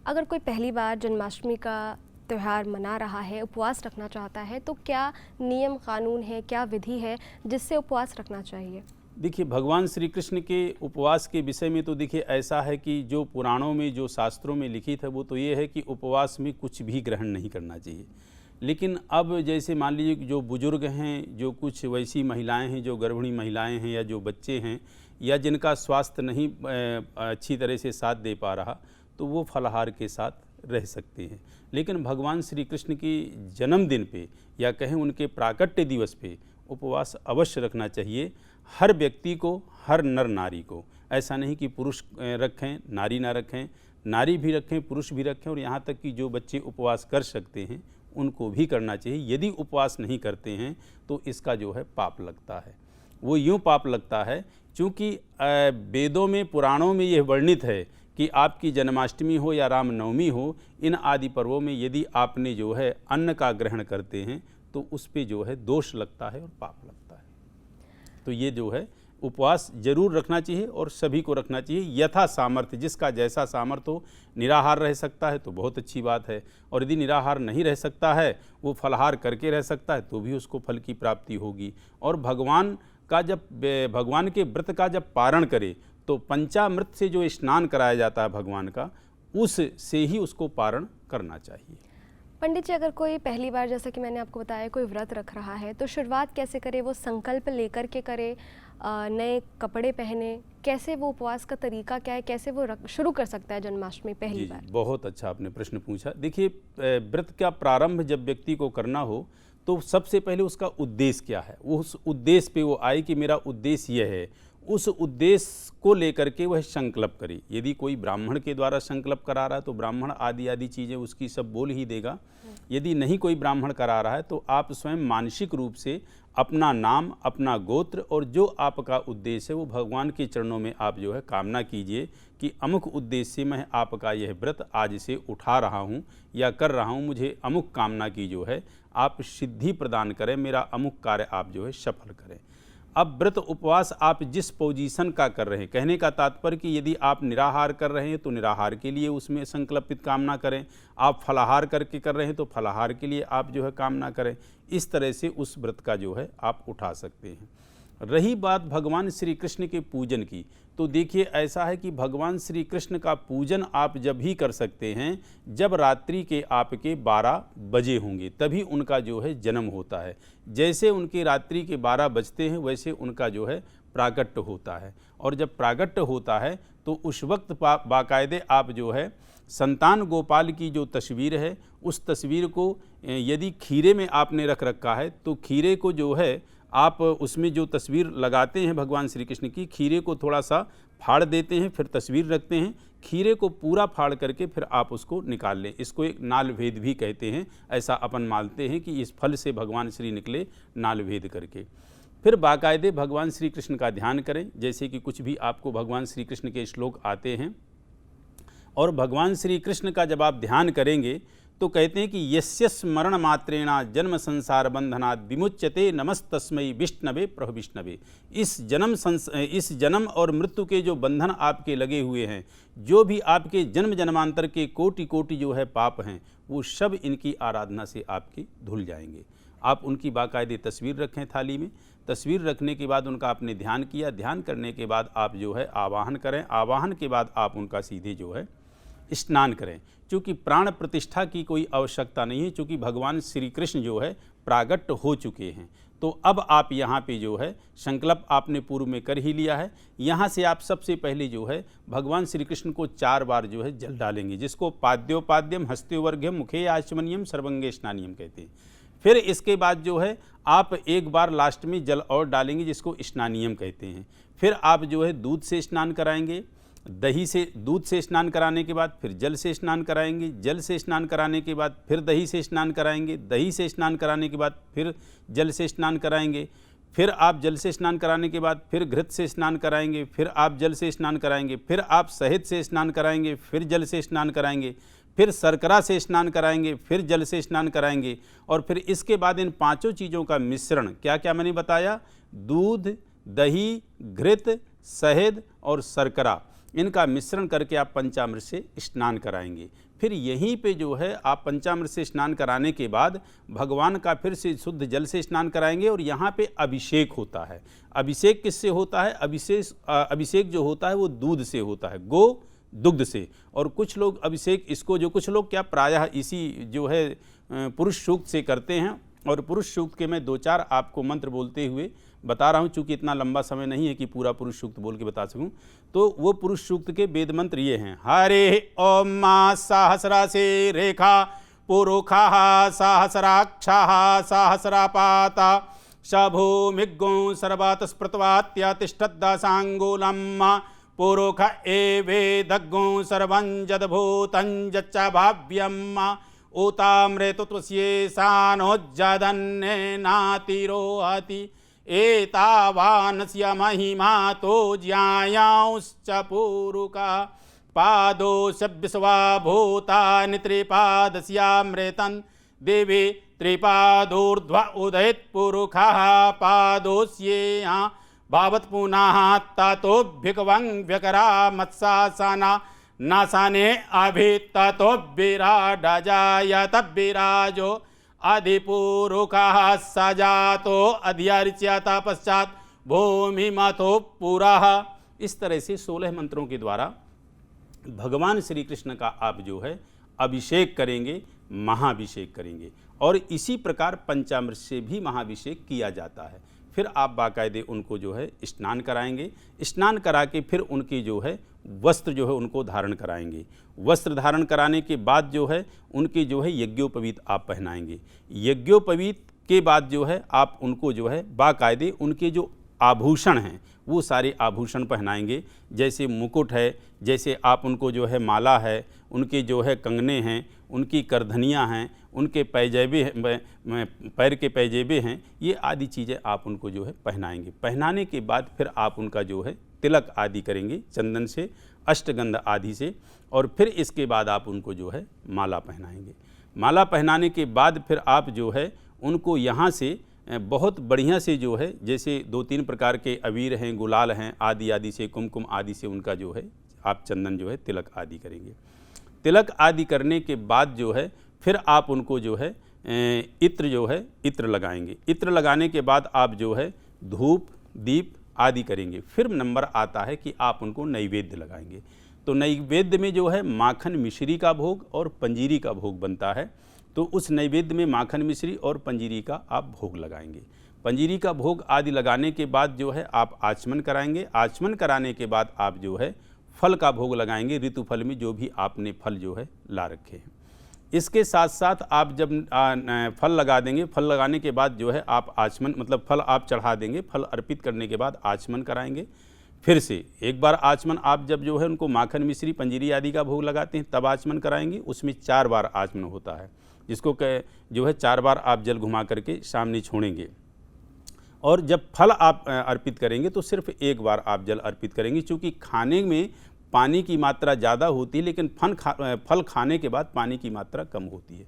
अगर कोई पहली बार जन्माष्टमी का त्यौहार मना रहा है, उपवास रखना चाहता है, तो क्या नियम कानून है, क्या विधि है जिससे उपवास रखना चाहिए? देखिए, भगवान श्री कृष्ण के उपवास के विषय में तो देखिए ऐसा है कि जो पुराणों में, जो शास्त्रों में लिखित है, वो तो ये है कि उपवास में कुछ भी ग्रहण नहीं करना चाहिए। लेकिन अब जैसे मान लीजिए कि जो बुजुर्ग हैं, जो कुछ वैसी महिलाएं हैं, जो गर्भिणी महिलाएं हैं या जो बच्चे हैं या जिनका स्वास्थ्य नहीं अच्छी तरह से साथ दे पा रहा, तो वो फलाहार के साथ रह सकते हैं। लेकिन भगवान श्री कृष्ण की जन्मदिन पे या कहें उनके प्राकट्य दिवस पे उपवास अवश्य रखना चाहिए हर व्यक्ति को, हर नर नारी को। ऐसा नहीं कि पुरुष रखें, नारी ना रखें, नारी भी रखें, पुरुष भी रखें, और यहाँ तक कि जो बच्चे उपवास कर सकते हैं उनको भी करना चाहिए। यदि उपवास नहीं करते हैं तो इसका जो है पाप लगता है। वो यूँ पाप लगता है चूँकि वेदों में, पुराणों में यह वर्णित है कि आपकी जन्माष्टमी हो या रामनवमी हो, इन आदि पर्वों में यदि आपने जो है अन्न का ग्रहण करते हैं तो उस पे जो है दोष लगता है और पाप लगता है। तो ये जो है उपवास जरूर रखना चाहिए और सभी को रखना चाहिए यथा सामर्थ्य। जिसका जैसा सामर्थ्य हो, निराहार रह सकता है तो बहुत अच्छी बात है, और यदि निराहार नहीं रह सकता है, वो फलाहार करके रह सकता है, तो भी उसको फल की प्राप्ति होगी। और भगवान के व्रत का जब पारण करे तो पंचामृत से जो स्नान कराया जाता है भगवान का, उस से ही उसको पारण करना चाहिए। पंडित जी, अगर कोई पहली बार, जैसा कि मैंने आपको बताया, कोई व्रत रख रहा है तो शुरुआत कैसे करे? वो संकल्प लेकर के करे, नए कपड़े पहने, कैसे वो उपवास का तरीका क्या है, कैसे वो शुरू कर सकता है जन्माष्टमी पहली बार? बहुत अच्छा आपने प्रश्न पूछा। देखिए, व्रत का प्रारंभ जब व्यक्ति को करना हो तो सबसे पहले उसका उद्देश्य क्या है, वो उस उद्देश्य पे वो आए कि मेरा उद्देश्य यह है। उस उद्देश्य को लेकर के वह संकल्प करे। यदि कोई ब्राह्मण के द्वारा संकल्प करा रहा है तो ब्राह्मण आदि आदि चीज़ें उसकी सब बोल ही देगा। यदि नहीं कोई ब्राह्मण करा रहा है तो आप स्वयं मानसिक रूप से अपना नाम, अपना गोत्र और जो आपका उद्देश्य है वो भगवान के चरणों में आप जो है कामना कीजिए कि अमुक उद्देश्य से मैं आपका यह व्रत आज से उठा रहा हूँ या कर रहा हूँ, मुझे अमुक कामना की जो है आप सिद्धि प्रदान करें, मेरा अमुक कार्य आप जो है सफल करें। अब व्रत उपवास आप जिस पोजीशन का कर रहे हैं, कहने का तात्पर्य कि यदि आप निराहार कर रहे हैं तो निराहार के लिए उसमें संकल्पित कामना करें, आप फलाहार करके कर रहे हैं तो फलाहार के लिए आप जो है कामना करें। इस तरह से उस व्रत का जो है आप उठा सकते हैं। रही बात भगवान श्री कृष्ण के पूजन की, तो देखिए ऐसा है कि भगवान श्री कृष्ण का पूजन आप जब भी कर सकते हैं जब रात्रि के आपके 12 बजे होंगे, तभी उनका जो है जन्म होता है। जैसे उनके रात्रि के 12 बजते हैं वैसे उनका जो है प्रागट्य होता है, और जब प्रागट्य होता है तो उस वक्त बाकायदे आप जो है संतान गोपाल की जो तस्वीर है उस तस्वीर को यदि खीरे में आपने रख रखा है तो खीरे को जो है आप उसमें जो तस्वीर लगाते हैं भगवान श्री कृष्ण की, खीरे को थोड़ा सा फाड़ देते हैं, फिर तस्वीर रखते हैं, खीरे को पूरा फाड़ करके फिर आप उसको निकाल लें। इसको एक नाल भेद भी कहते हैं। ऐसा अपन मानते हैं कि इस फल से भगवान श्री निकले नाल भेद करके। फिर बाकायदे भगवान श्री कृष्ण का ध्यान करें। जैसे कि कुछ भी आपको भगवान श्री कृष्ण के श्लोक आते हैं, और भगवान श्री कृष्ण का जब आप ध्यान करेंगे तो कहते हैं कि यस्य स्मरण मात्रेणा जन्म संसार बंधनात् विमुच्यते नमस्तस्मै विष्णवे प्रभु विष्णवे। इस जन्म और मृत्यु के जो बंधन आपके लगे हुए हैं, जो भी आपके जन्म जन्मांतर के कोटि कोटि जो है पाप हैं, वो सब इनकी आराधना से आपके धुल जाएंगे। आप उनकी बाकायदे तस्वीर रखें थाली में। तस्वीर रखने के बाद उनका आपने ध्यान किया, ध्यान करने के बाद आप जो है आवाहन करें। आवाहन के बाद आप उनका सीधे जो है स्नान करें। चूँकि प्राण प्रतिष्ठा की कोई आवश्यकता नहीं है, चूँकि भगवान श्री कृष्ण जो है प्रागट्य हो चुके हैं। तो अब आप यहाँ पे जो है संकल्प आपने पूर्व में कर ही लिया है। यहाँ से आप सबसे पहले जो है भगवान श्री कृष्ण को 4 बार जो है जल डालेंगे, जिसको पाद्योपाद्यम हस्त्योवर्घ्यम मुखे आचमनियम सर्वंगे स्नानियम कहते हैं। फिर इसके बाद जो है आप एक बार लास्ट में जल और डालेंगे, जिसको स्नानियम कहते हैं। फिर आप जो है दूध से स्नान कराएंगे, दूध से स्नान कराने के बाद फिर जल से स्नान कराएंगे, जल से स्नान कराने के बाद फिर दही से स्नान कराएंगे, दही से स्नान कराने के बाद फिर जल से स्नान कराएंगे, फिर आप जल से स्नान कराने के बाद फिर घृत से स्नान कराएंगे, फिर आप जल से स्नान कराएंगे, फिर आप शहद से स्नान कराएंगे, फिर जल से स्नान कराएंगे, फिर शर्करा से स्नान कराएंगे, फिर जल से स्नान कराएंगे। और फिर इसके बाद इन 5 चीज़ों का मिश्रण, क्या क्या मैंने बताया, दूध, दही, घृत, शहद और शर्करा, इनका मिश्रण करके आप पंचामृत से स्नान कराएंगे। फिर यहीं पे जो है आप पंचामृत से स्नान कराने के बाद भगवान का फिर से शुद्ध जल से स्नान कराएंगे और यहाँ पे अभिषेक होता है। अभिषेक किससे होता है? अभिषेक जो होता है वो दूध से होता है, गो दुग्ध से। और कुछ लोग अभिषेक इसको जो कुछ लोग क्या प्रायः इसी जो है पुरुष सूक्त से करते हैं। और पुरुष सूक्त के मैं 2-4 आपको मंत्र बोलते हुए बता रहा हूँ, चूँकि इतना लंबा समय नहीं है कि पूरा पुरुष सूक्त बोल के बता सकूँ। तो वो पुरुष सूक्त के वेद मंत्र ये हैं, हरे ओम मा सहस्रा से रेखा पुरुखा सहस्राक्षा सहस्रापाता शभूमिगो सर्वात स्पृतवात्यतिष्ठद्दशांगुलम पुरुख एवेदग्गो सर्वं जद्भूतं यच्च भाव्यम् उतामृतत्वस्येषानोज्जदन्नेनातिरोहति एतावानस्य महिमा तो ज्यायांश्च पुरुखः पादोऽस्य विश्वा भूतानि त्रिपादस्यामृतं देवी त्रिपादोर्ध्व उदयत् पुरुखः पादोऽस्येहा भावत् पुनः ततोऽभ्युक्वं व्यकरा मत्सासना नासाने अभि ततो विराडजायत विराजो अधिपुरुषः सजातो अध्यर्च्यत पश्चात भूमि मतो पुरः। इस तरह से 16 मंत्रों के द्वारा भगवान श्री कृष्ण का आप जो है अभिषेक करेंगे, महाभिषेक करेंगे। और इसी प्रकार पंचामृत से भी महाभिषेक किया जाता है। फिर आप बाकायदे उनको जो है स्नान कराएंगे, स्नान करा के फिर उनकी जो है वस्त्र जो है उनको धारण कराएंगे। वस्त्र धारण कराने के बाद जो है उनके जो है यज्ञोपवीत आप पहनाएंगे। यज्ञोपवीत के बाद जो है आप उनको जो है बाकायदे उनके जो आभूषण हैं वो सारे आभूषण पहनाएंगे। जैसे मुकुट है, जैसे आप उनको जो है माला है, उनके जो है कंगने हैं, उनकी करधनियाँ हैं, उनके पैजेबे पैर के पैजेबे हैं, ये आदि चीज़ें आप उनको जो है पहनाएंगे। पहनाने के बाद फिर आप उनका जो है तिलक आदि करेंगे चंदन से, अष्टगंध आदि से। और फिर इसके बाद आप उनको जो है माला पहनाएंगे। माला पहनाने के बाद फिर आप जो है उनको यहाँ से बहुत बढ़िया से जो है, जैसे 2-3 प्रकार के अबीर हैं, गुलाल हैं, आदि आदि से, कुमकुम आदि से उनका जो है आप चंदन जो है तिलक आदि करेंगे। तिलक आदि करने के बाद जो है फिर आप उनको जो है इत्र जो है इत्र लगाएंगे। इत्र लगाने के बाद आप जो है धूप दीप आदि करेंगे। फिर नंबर आता है कि आप उनको नैवेद्य लगाएंगे। तो नैवेद्य में जो है माखन मिश्री का भोग और पंजीरी का भोग बनता है। तो उस नैवेद्य में माखन मिश्री और पंजीरी का आप भोग लगाएंगे। पंजीरी का भोग आदि लगाने के बाद जो है आप आचमन कराएंगे। आचमन कराने के बाद आप जो है फल का भोग लगाएंगे, ऋतु फल में जो भी आपने फल जो है ला रखे हैं। इसके साथ साथ आप जब फल लगा देंगे, फल लगाने के बाद जो है आप आचमन मतलब फल आप चढ़ा देंगे। फल अर्पित करने के बाद आचमन कराएंगे। फिर से एक बार आचमन आप जब जो है उनको माखन मिश्री पंजीरी आदि का भोग लगाते हैं तब आचमन कराएंगे। उसमें 4 बार आचमन होता है, जिसको जो है 4 बार आप जल घुमा करके सामने छोड़ेंगे। और जब फल आप अर्पित करेंगे तो सिर्फ 1 बार आप जल अर्पित करेंगे, क्योंकि खाने में पानी की मात्रा ज़्यादा होती है लेकिन फल खाने के बाद पानी की मात्रा कम होती है।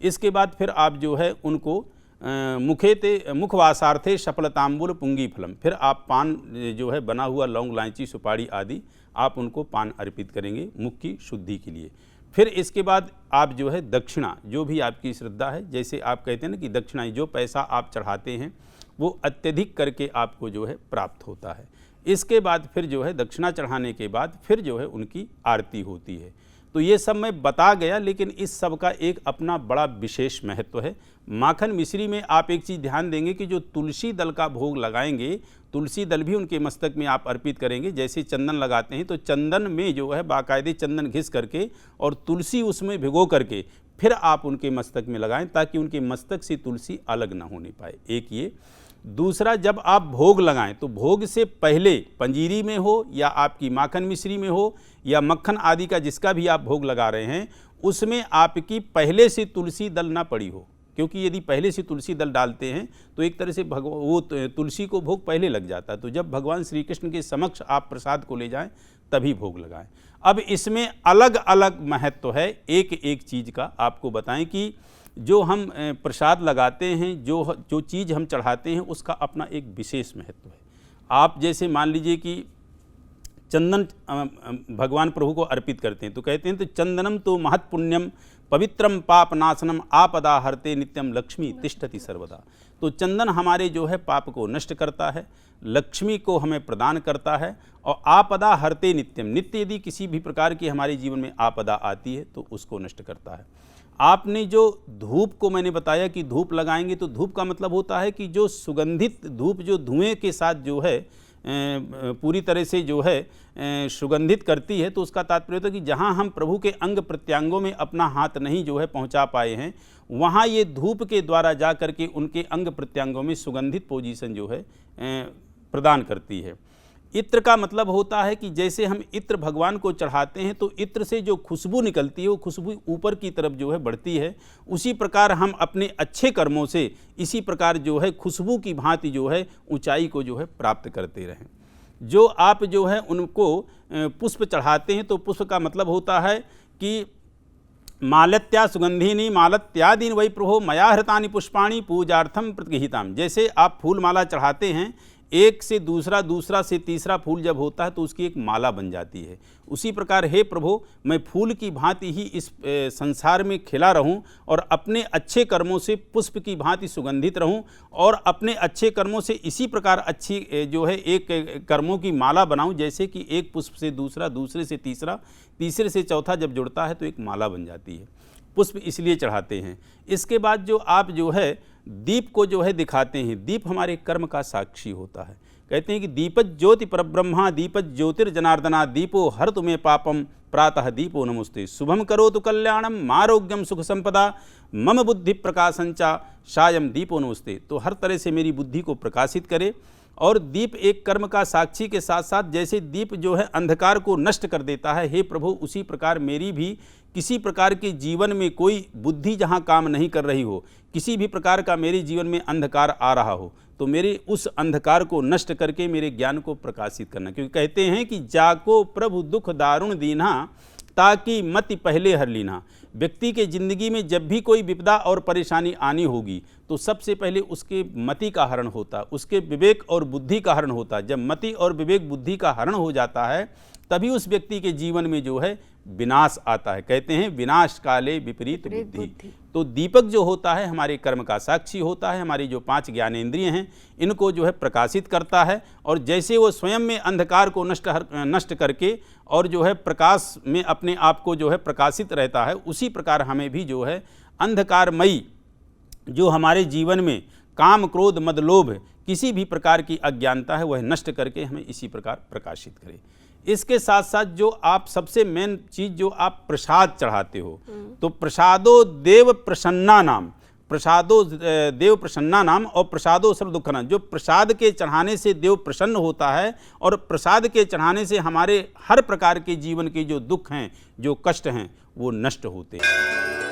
इसके बाद फिर आप जो है उनको मुखवासार्थे शपलतांबुल पुंगी फलम, फिर आप पान जो है बना हुआ लौंग इलायची सुपारी आदि आप उनको पान अर्पित करेंगे मुख की शुद्धि के लिए। फिर इसके बाद आप जो है दक्षिणा, जो भी आपकी श्रद्धा है, जैसे आप कहते हैं ना कि दक्षिणा जो पैसा आप चढ़ाते हैं वो अत्यधिक करके आपको जो है प्राप्त होता है। इसके बाद फिर जो है दक्षिणा चढ़ाने के बाद फिर जो है उनकी आरती होती है। तो ये सब मैं बता गया, लेकिन इस सब का एक अपना बड़ा विशेष महत्व है। माखन मिश्री में आप एक चीज़ ध्यान देंगे कि जो तुलसी दल का भोग लगाएंगे, तुलसी दल भी उनके मस्तक में आप अर्पित करेंगे। जैसे चंदन लगाते हैं तो चंदन में जो है बाकायदे चंदन घिस करके और तुलसी उसमें भिगो करके फिर आप उनके मस्तक में लगाएं, ताकि उनके मस्तक से तुलसी अलग ना होने पाए। एक ये। दूसरा, जब आप भोग लगाएं तो भोग से पहले पंजीरी में हो या आपकी माखन मिश्री में हो या मक्खन आदि का जिसका भी आप भोग लगा रहे हैं, उसमें आपकी पहले से तुलसी दल ना पड़ी हो। क्योंकि यदि पहले से तुलसी दल डालते हैं तो एक तरह से वो तुलसी को भोग पहले लग जाता है। तो जब भगवान श्री कृष्ण के समक्ष आप प्रसाद को ले जाएं तभी भोग लगाएं। अब इसमें अलग अलग महत्व है, एक एक चीज़ का आपको बताएं कि जो हम प्रसाद लगाते हैं, जो चीज़ हम चढ़ाते हैं, उसका अपना एक विशेष महत्व है। आप जैसे मान लीजिए कि चंदन भगवान प्रभु को अर्पित करते हैं। तो कहते हैं तो चंदनम तो महत् पुण्यम पवित्रम पाप नाशनम आपदा हरते नित्यम लक्ष्मी तिष्ठति सर्वदा। तो चंदन हमारे जो है पाप को नष्ट करता है, लक्ष्मी को हमें प्रदान करता है, और आपदा हरते नित्यम, नित्य यदि किसी भी प्रकार की हमारे जीवन में आपदा आती है तो उसको नष्ट करता है। आपने जो धूप को मैंने बताया कि धूप लगाएंगे, तो धूप का मतलब होता है कि जो सुगंधित धूप जो धुएं के साथ जो है पूरी तरह से जो है सुगंधित करती है, तो उसका तात्पर्य होता है कि जहाँ हम प्रभु के अंग प्रत्यंगों में अपना हाथ नहीं जो है पहुँचा पाए हैं, वहाँ ये धूप के द्वारा जा कर के उनके अंग प्रत्यंगों में सुगंधित पोजीशन जो है प्रदान करती है। इत्र का मतलब होता है कि जैसे हम इत्र भगवान को चढ़ाते हैं तो इत्र से जो खुशबू निकलती है वो खुशबू ऊपर की तरफ जो है बढ़ती है। उसी प्रकार हम अपने अच्छे कर्मों से इसी प्रकार जो है खुशबू की भांति जो है ऊंचाई को जो है प्राप्त करते रहें। जो आप जो है उनको पुष्प चढ़ाते हैं तो पुष्प का मतलब होता है कि मालत्या सुगंधिनी मालत्यादीन वै प्रभो मया हृतानि पुष्पाणि पूजार्थम प्रतिगृहीताम। जैसे आप फूल माला चढ़ाते हैं, एक से दूसरा, दूसरा से तीसरा फूल जब होता है तो उसकी एक माला बन जाती है। उसी प्रकार हे प्रभु, मैं फूल की भांति ही इस संसार में खिला रहूं और अपने अच्छे कर्मों से पुष्प की भांति सुगंधित रहूं, और अपने अच्छे कर्मों से इसी प्रकार अच्छी जो है एक कर्मों की माला बनाऊं, जैसे कि एक पुष्प से दूसरा, दूसरे से तीसरा, तीसरे से चौथा जब जुड़ता है तो एक माला बन जाती है। पुष्प इसलिए चढ़ाते हैं। इसके बाद जो आप जो है दीप को जो है दिखाते हैं, दीप हमारे कर्म का साक्षी होता है। कहते हैं कि दीपज ज्योति परब्रह्मा दीपज ज्योतिर्जनार्दना दीपो हर तुम्हें पापम प्रातः दीपो नमस्ते शुभम करो तो कल्याणम आरोग्यम सुख संपदा मम बुद्धि प्रकाशंचा सायं दीपो नमस्ते। तो हर तरह से मेरी बुद्धि को प्रकाशित करे। और दीप एक कर्म का साक्षी के साथ साथ जैसे दीप जो है अंधकार को नष्ट कर देता है, हे प्रभु उसी प्रकार मेरी भी किसी प्रकार के जीवन में कोई बुद्धि जहाँ काम नहीं कर रही हो, किसी भी प्रकार का मेरे जीवन में अंधकार आ रहा हो, तो मेरे उस अंधकार को नष्ट करके मेरे ज्ञान को प्रकाशित करना। क्योंकि कहते हैं कि जाको प्रभु दुख दारुण दीना ताकि मति पहले हर लीना। व्यक्ति के ज़िंदगी में जब भी कोई विपदा और परेशानी आनी होगी तो सबसे पहले उसके मति का हरण होता, उसके विवेक और बुद्धि का हरण होता। जब मति और विवेक बुद्धि का हरण हो जाता है तभी उस व्यक्ति के जीवन में जो है विनाश आता है। कहते हैं विनाश काले विपरीत बुद्धि। तो दीपक जो होता है हमारे कर्म का साक्षी होता है, हमारी जो 5 ज्ञानेंद्रिय हैं इनको जो है प्रकाशित करता है। और जैसे वो स्वयं में अंधकार को नष्ट करके और जो है प्रकाश में अपने आप को जो है प्रकाशित रहता है, उसी प्रकार हमें भी जो है अंधकारमयी जो हमारे जीवन में काम क्रोध मद लोभ किसी भी प्रकार की अज्ञानता है वह नष्ट करके हमें इसी प्रकार प्रकाशित करे। इसके साथ साथ जो आप सबसे मेन चीज़ जो आप प्रसाद चढ़ाते हो, तो प्रसादो देव प्रसन्ना नाम, प्रसादो देव प्रसन्ना नाम और प्रसादो सर्व दुखना। जो प्रसाद के चढ़ाने से देव प्रसन्न होता है और प्रसाद के चढ़ाने से हमारे हर प्रकार के जीवन के जो दुख हैं, जो कष्ट हैं, वो नष्ट होते हैं।